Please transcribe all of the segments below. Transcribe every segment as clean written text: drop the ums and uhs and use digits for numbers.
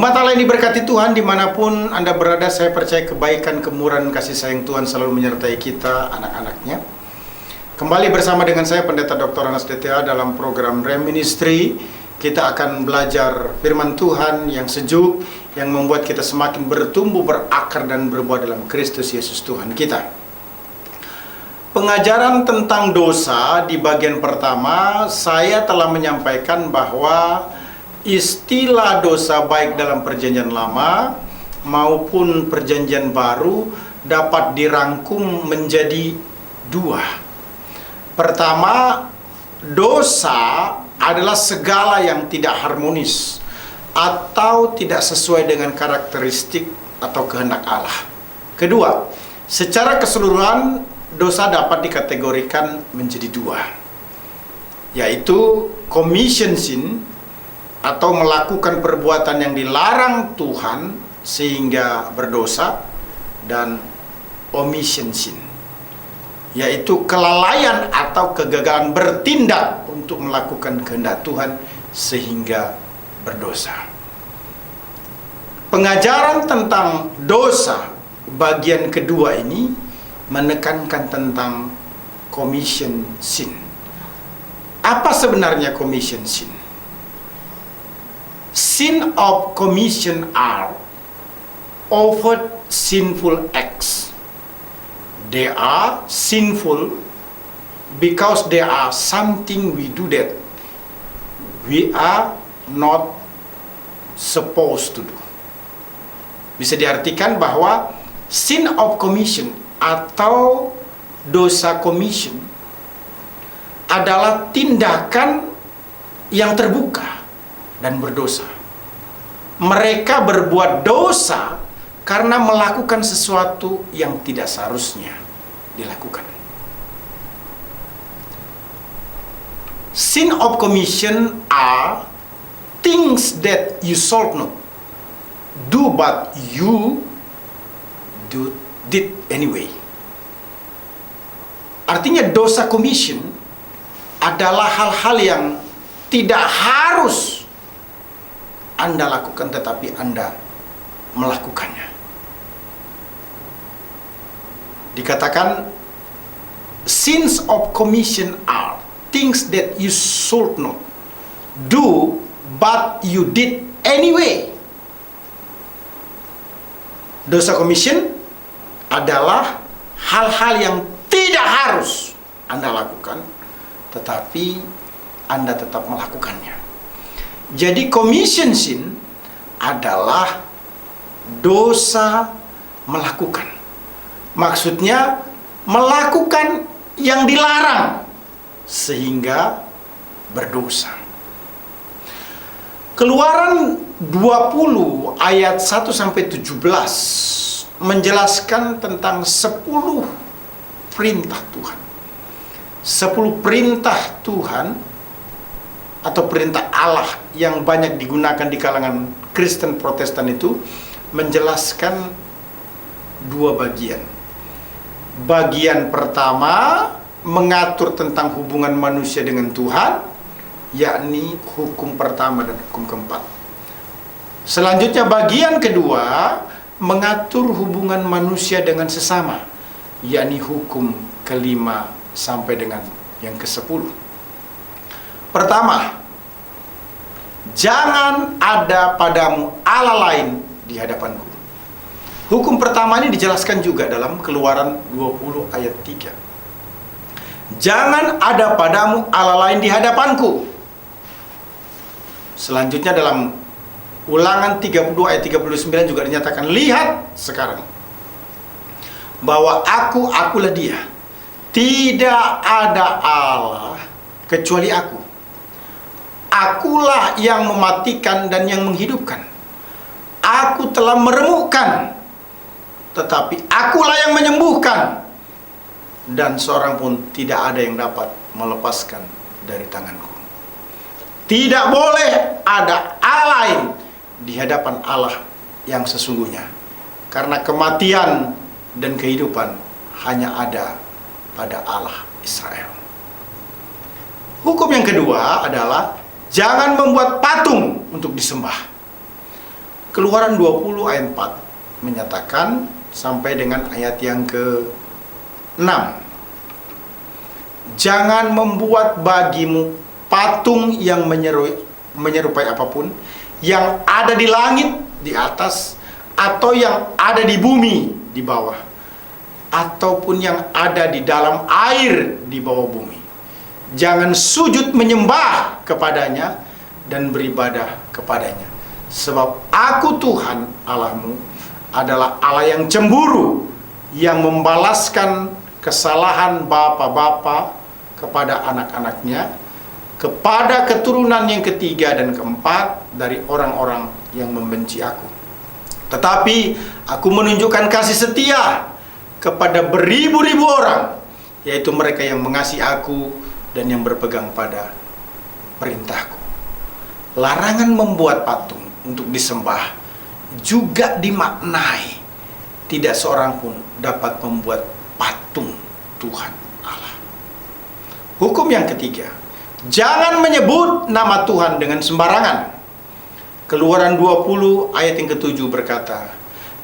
Umat Allah yang diberkati Tuhan, dimanapun Anda berada, saya percaya kebaikan, kemurahan, kasih sayang Tuhan selalu menyertai kita, anak-anaknya. Kembali bersama dengan saya, Pendeta Dr. Anas DTA, dalam program Rem Ministry. Kita akan belajar firman Tuhan yang sejuk, yang membuat kita semakin bertumbuh, berakar, dan berbuah dalam Kristus Yesus Tuhan kita. Pengajaran tentang dosa di bagian pertama, saya telah menyampaikan bahwa istilah dosa baik dalam perjanjian lama maupun perjanjian baru dapat dirangkum menjadi dua. Pertama, dosa adalah segala yang tidak harmonis atau tidak sesuai dengan karakteristik atau kehendak Allah. Kedua, secara keseluruhan dosa dapat dikategorikan menjadi dua, yaitu commission sin atau melakukan perbuatan yang dilarang Tuhan sehingga berdosa, dan omission sin, yaitu kelalaian atau kegagalan bertindak untuk melakukan kehendak Tuhan sehingga berdosa. Pengajaran tentang dosa bagian kedua ini menekankan tentang commission sin. Apa sebenarnya commission sin? Sin of commission are overt sinful acts. They are sinful because they are something we do that we are not supposed to do. Bisa diartikan bahwa sin of commission atau dosa commission adalah tindakan yang terbuka dan berdosa. Mereka berbuat dosa karena melakukan sesuatu yang tidak seharusnya dilakukan. Sin of commission are things that you should not do but you did anyway. Artinya dosa commission adalah hal-hal yang tidak harus Anda lakukan tetapi Anda melakukannya. Dikatakan sins of commission are things that you should not do but you did anyway. Dosa commission adalah hal-hal yang tidak harus Anda lakukan tetapi Anda tetap melakukannya. Jadi commission sin adalah dosa melakukan. Maksudnya melakukan yang dilarang sehingga berdosa. Keluaran 20 ayat 1 sampai 17 menjelaskan tentang 10 perintah Tuhan. 10 perintah Tuhan atau perintah Allah yang banyak digunakan di kalangan Kristen Protestan itu menjelaskan dua bagian. Bagian pertama mengatur tentang hubungan manusia dengan Tuhan, yakni hukum pertama dan hukum keempat. Selanjutnya bagian kedua mengatur hubungan manusia dengan sesama, yakni hukum kelima sampai dengan yang ke-10. Pertama, jangan ada padamu Allah lain di hadapanku. Hukum pertama ini dijelaskan juga dalam Keluaran 20 ayat 3. Jangan ada padamu Allah lain di hadapanku. Selanjutnya dalam Ulangan 32 ayat 39 juga dinyatakan, lihat sekarang bahwa akulah dia. Tidak ada Allah kecuali aku. Akulah yang mematikan dan yang menghidupkan. Aku telah meremukkan, tetapi akulah yang menyembuhkan. Dan seorang pun tidak ada yang dapat melepaskan dari tanganku. Tidak boleh ada Allah lain di hadapan Allah yang sesungguhnya. Karena kematian dan kehidupan hanya ada pada Allah Israel. Hukum yang kedua adalah jangan membuat patung untuk disembah. Keluaran 20 ayat 4 menyatakan sampai dengan ayat yang ke-6. Jangan membuat bagimu patung yang menyerupai apapun yang ada di langit di atas, atau yang ada di bumi di bawah, ataupun yang ada di dalam air di bawah bumi. Jangan sujud menyembah kepadanya dan beribadah kepadanya. Sebab aku Tuhan Allahmu adalah Allah yang cemburu, yang membalaskan kesalahan bapa-bapa kepada anak-anaknya, kepada keturunan yang ketiga dan keempat dari orang-orang yang membenci aku. Tetapi aku menunjukkan kasih setia kepada beribu-ribu orang, yaitu mereka yang mengasihi aku dan yang berpegang pada perintahku. Larangan membuat patung untuk disembah juga dimaknai tidak seorang pun dapat membuat patung Tuhan Allah. Hukum yang ketiga, jangan menyebut nama Tuhan dengan sembarangan. Keluaran 20 ayat yang ke-7 berkata,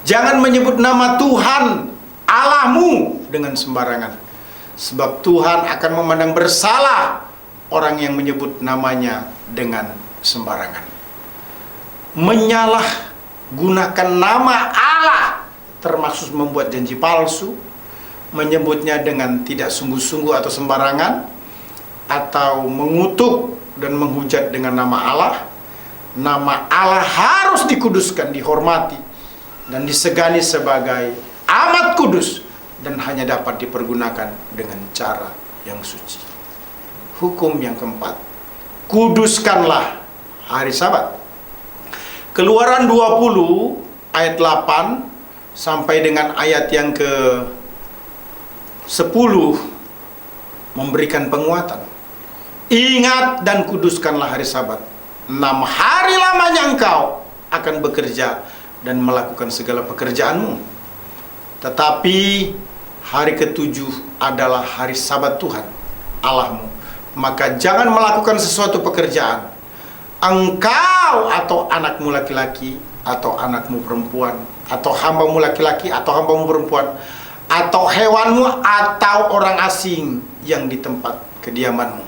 jangan menyebut nama Tuhan Allahmu dengan sembarangan, sebab Tuhan akan memandang bersalah orang yang menyebut namanya dengan sembarangan. Menyalahgunakan nama Allah termasuk membuat janji palsu, menyebutnya dengan tidak sungguh-sungguh atau sembarangan, atau mengutuk dan menghujat dengan nama Allah. Nama Allah harus dikuduskan, dihormati, dan disegani sebagai amat kudus, dan hanya dapat dipergunakan dengan cara yang suci. Hukum yang keempat, kuduskanlah hari Sabat. Keluaran 20 ayat 8 sampai dengan ayat yang ke-10 memberikan penguatan. Ingat dan kuduskanlah hari Sabat. 6 hari lamanya engkau akan bekerja dan melakukan segala pekerjaanmu. Tetapi hari ke-7 adalah hari Sabat Tuhan Allahmu. Maka jangan melakukan sesuatu pekerjaan, engkau atau anakmu laki-laki atau anakmu perempuan, atau hambamu laki-laki atau hambamu perempuan, atau hewanmu atau orang asing yang di tempat kediamanmu.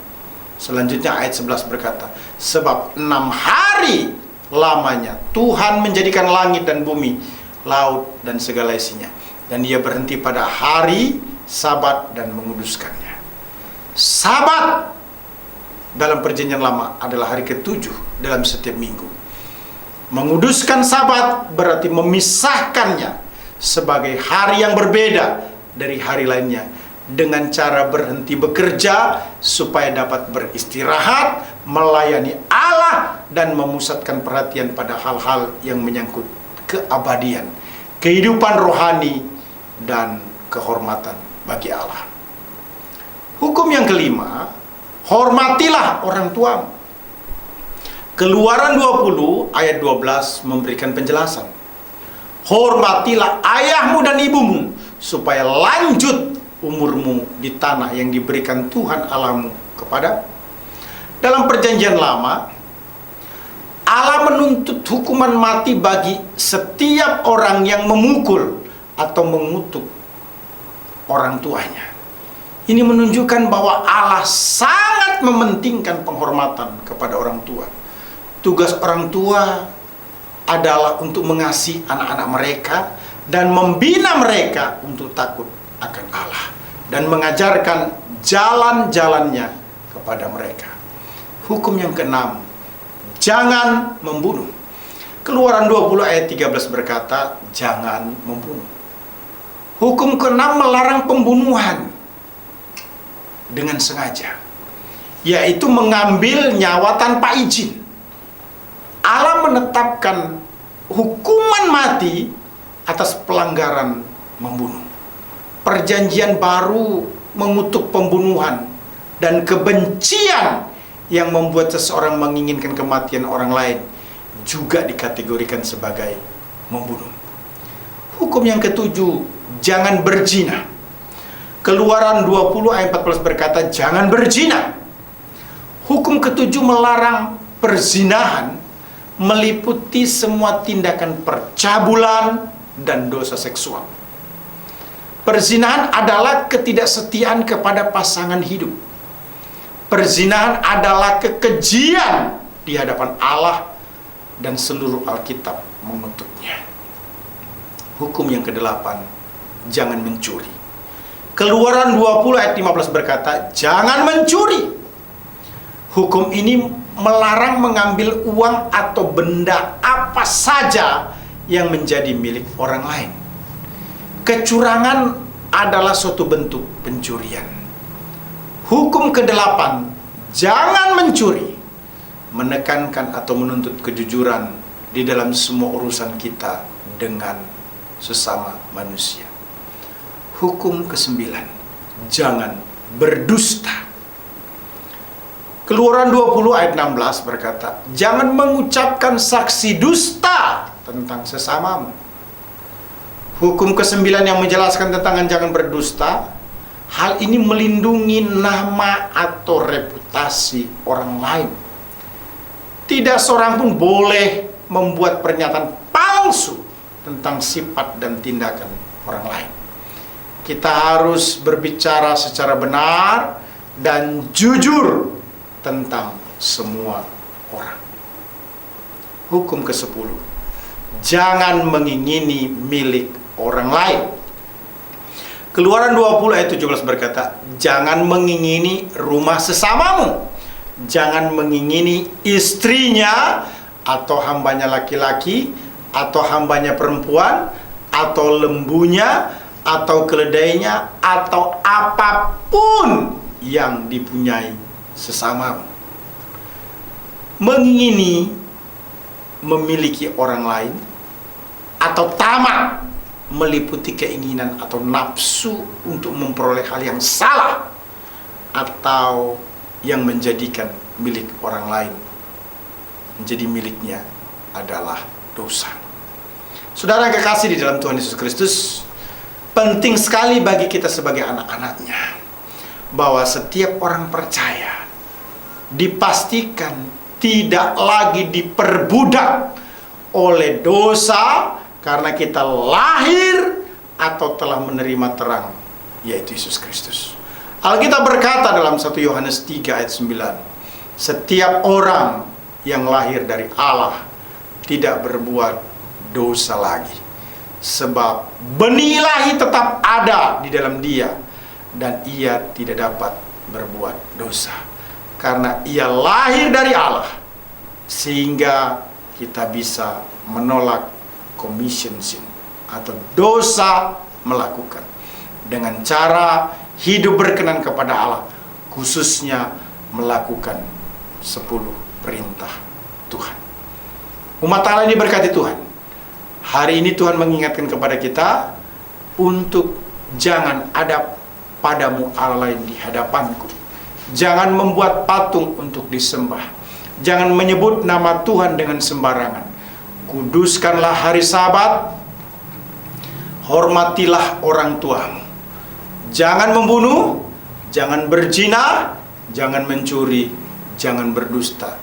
Selanjutnya ayat 11 berkata, sebab 6 hari lamanya Tuhan menjadikan langit dan bumi, laut dan segala isinya, dan Ia berhenti pada hari Sabat dan menguduskannya. Sabat dalam perjanjian lama adalah hari ke-7 dalam setiap minggu. Menguduskan Sabat berarti memisahkannya sebagai hari yang berbeda dari hari lainnya, dengan cara berhenti bekerja supaya dapat beristirahat, melayani Allah, dan memusatkan perhatian pada hal-hal yang menyangkut keabadian, kehidupan rohani, dan kehormatan bagi Allah. Hukum yang kelima, hormatilah orang tuamu. Keluaran 20 ayat 12 memberikan penjelasan. Hormatilah ayahmu dan ibumu supaya lanjut umurmu di tanah yang diberikan Tuhan Allahmu kepada. Dalam perjanjian lama, Allah menuntut hukuman mati bagi setiap orang yang memukul atau mengutuk orang tuanya. Ini menunjukkan bahwa Allah sangat mementingkan penghormatan kepada orang tua. Tugas orang tua adalah untuk mengasihi anak-anak mereka dan membina mereka untuk takut akan Allah dan mengajarkan jalan-jalannya kepada mereka. Hukum yang keenam, jangan membunuh. Keluaran 20 ayat 13 berkata, jangan membunuh. Hukum keenam melarang pembunuhan dengan sengaja, yaitu mengambil nyawa tanpa izin. Allah menetapkan hukuman mati atas pelanggaran membunuh. Perjanjian baru mengutuk pembunuhan dan kebencian yang membuat seseorang menginginkan kematian orang lain juga dikategorikan sebagai membunuh. Hukum yang ketujuh, jangan berzina. Keluaran 20 ayat 14 berkata, jangan berzina. Hukum ketujuh melarang perzinahan meliputi semua tindakan percabulan dan dosa seksual. Perzinahan adalah ketidaksetiaan kepada pasangan hidup. Perzinahan adalah kekejian di hadapan Allah dan seluruh Alkitab mengutuknya. Hukum yang ke-8, jangan mencuri. Keluaran 20 ayat 15 berkata, jangan mencuri. Hukum ini melarang mengambil uang atau benda apa saja yang menjadi milik orang lain. Kecurangan adalah suatu bentuk pencurian. Hukum ke-8, jangan mencuri, menekankan atau menuntut kejujuran di dalam semua urusan kita dengan sesama manusia. Hukum ke-9, jangan berdusta. Keluaran 20 ayat 16 berkata, jangan mengucapkan saksi dusta tentang sesamamu. Hukum ke-9 yang menjelaskan tentang jangan berdusta, hal ini melindungi nama atau reputasi orang lain. Tidak seorang pun boleh membuat pernyataan palsu tentang sifat dan tindakan orang lain. Kita harus berbicara secara benar dan jujur tentang semua orang. Hukum ke-10, jangan mengingini milik orang lain. Keluaran 20 ayat 17 berkata, jangan mengingini rumah sesamamu. Jangan mengingini istrinya atau hambanya laki-laki atau hambanya perempuan atau lembunya atau keledainya atau apapun yang dipunyai sesamamu. Mengingini memiliki orang lain atau tamak meliputi keinginan atau nafsu untuk memperoleh hal yang salah atau yang menjadikan milik orang lain menjadi miliknya adalah dosa. Saudara yang kekasih di dalam Tuhan Yesus Kristus, penting sekali bagi kita sebagai anak-anaknya bahwa setiap orang percaya dipastikan tidak lagi diperbudak oleh dosa karena kita lahir atau telah menerima terang, yaitu Yesus Kristus. Alkitab berkata dalam 1 Yohanes 3 ayat 9, setiap orang yang lahir dari Allah tidak berbuat dosa lagi, sebab benih ilahi tetap ada di dalam dia dan ia tidak dapat berbuat dosa karena ia lahir dari Allah, sehingga kita bisa menolak commission sin atau dosa melakukan dengan cara hidup berkenan kepada Allah, khususnya melakukan 10 perintah Tuhan. Umat Allah ini berkati Tuhan. Hari ini Tuhan mengingatkan kepada kita untuk jangan ada padamu Allah lain di hadapanku. Jangan membuat patung untuk disembah. Jangan menyebut nama Tuhan dengan sembarangan. Kuduskanlah hari Sabat. Hormatilah orang tuamu. Jangan membunuh, jangan berzina, jangan mencuri, jangan berdusta,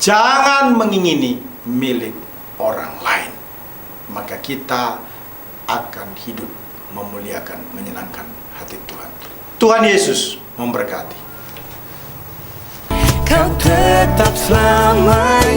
jangan mengingini milik orang lain. Maka kita akan hidup memuliakan, menyenangkan hati Tuhan. Tuhan Yesus memberkati. Kau tetap selamanya.